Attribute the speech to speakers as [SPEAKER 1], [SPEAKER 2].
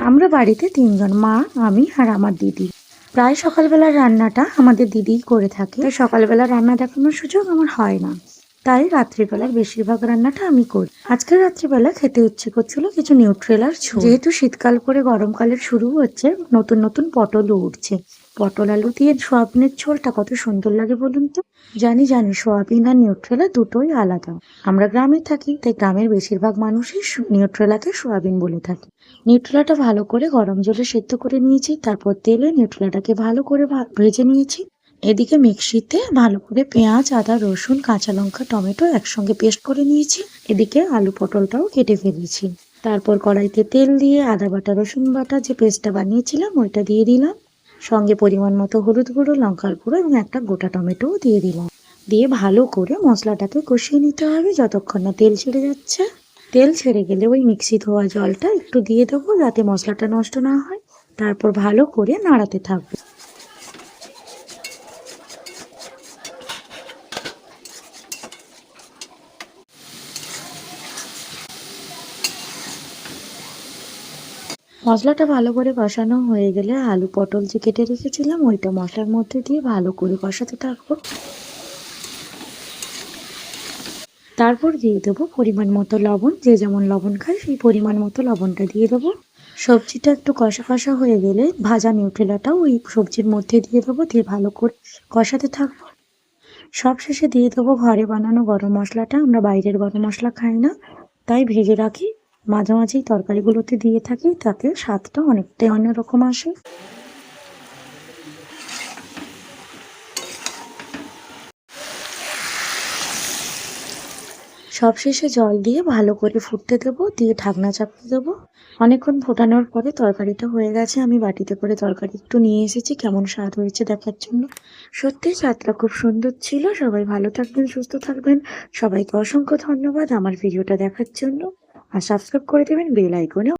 [SPEAKER 1] আমরা বাড়িতে ৩ জন, মা, আমি আর আমার দিদি। প্রায় সকালবেলার রান্নাটা আমাদের দিদিই করে থাকে। তাই সকালবেলা রান্না দেখানোর সুযোগ আমার হয় না। তাই রাত্রিবেলার বেশিরভাগ রান্নাটা আমি করি। আজকে রাত্রিবেলা খেতে ইচ্ছে করছিল কিছু নিউট্রেলার ঝোল। যেহেতু শীতকাল করে গরমকালের শুরু হচ্ছে, নতুন নতুন পটলও উঠছে। পটল আলু দিয়ে সোয়াবিনের ঝোলটা কত সুন্দর লাগে বলুন তো। জানি সোয়াবিন আর নিউট্রেলা দুটোই আলাদা। আমরা গ্রামে থাকি, তাই গ্রামের বেশিরভাগ মানুষই নিউট্রেলাকে সোয়াবিন বলে থাকে। নিউট্রেলাটা ভালো করে গরম জলে সেদ্ধ করে নিয়েছি, তারপর তেলে নিউট্রেলাটাকে ভালো করে ভেজে নিয়েছি। এদিকে মিক্সিতে ভালো করে পেঁয়াজ, আদা, রসুন, কাঁচা লঙ্কা, টমেটো একসঙ্গে পেস্ট করে নিয়েছি। এদিকে আলু পটলটাও কেটে ফেলেছি। তারপর কড়াইতে তেল দিয়ে আদা বাটা, রসুন বাটা যে পেস্টটা বানিয়েছিলাম ওইটা দিয়ে দিলাম। সঙ্গে পরিমাণ মতো হলুদ গুঁড়ো, লঙ্কার গুঁড়ো এবং একটা গোটা টমেটোও দিয়ে দিলাম। দিয়ে ভালো করে মশলাটাকে কষিয়ে নিতে হবে যতক্ষণ না তেল ছেড়ে যাচ্ছে। তেল ছেড়ে গেলে ওই মিক্সি ধোয়া জলটা একটু দিয়ে দেবো যাতে মশলাটা নষ্ট না হয়। তারপর ভালো করে নাড়াতে থাকবো। মশলাটা ভালো করে কষানো হয়ে গেলে আলু পটল যে কেটে রেখেছিলাম ওইটা মশলার মধ্যে দিয়ে ভালো করে কষাতে থাকবো। তারপর দিয়ে দেবো পরিমাণ মতো লবণ, যে যেমন লবণ খায় সেই পরিমাণ মতো লবণটা দিয়ে দেবো। সবজিটা একটু কষা কষা হয়ে গেলে ভাজা নিউট্রেলাটাও ওই সবজির মধ্যে দিয়ে দেবো, দিয়ে ভালো করে কষাতে থাকবো। সবশেষে দিয়ে দেবো ঘরে বানানো গরম মশলাটা। আমরা বাইরের গরম মশলা খাই না, তাই ভেজে রাখি, মাঝে মাঝেই তরকারিগুলোতে দিয়ে থাকি, তাতে স্বাদটা অনেকটাই অন্যরকম আসে। সবশেষে জল দিয়ে ভালো করে ফুটতে দেবো, দিয়ে ঢাকনা চাপিয়ে দেবো। অনেকক্ষণ ফোটানোর পরে তরকারিটা হয়ে গেছে। আমি বাটিতে করে তরকারি একটু নিয়ে এসেছি কেমন স্বাদ হয়েছে দেখার জন্য। সত্যি স্বাদটা খুব সুন্দর ছিল। সবাই ভালো থাকবেন, সুস্থ থাকবেন। সবাইকে অসংখ্য ধন্যবাদ আমার ভিডিওটা দেখার জন্য। আর সাবস্ক্রাইব করে দেবেন বেল আইকনে।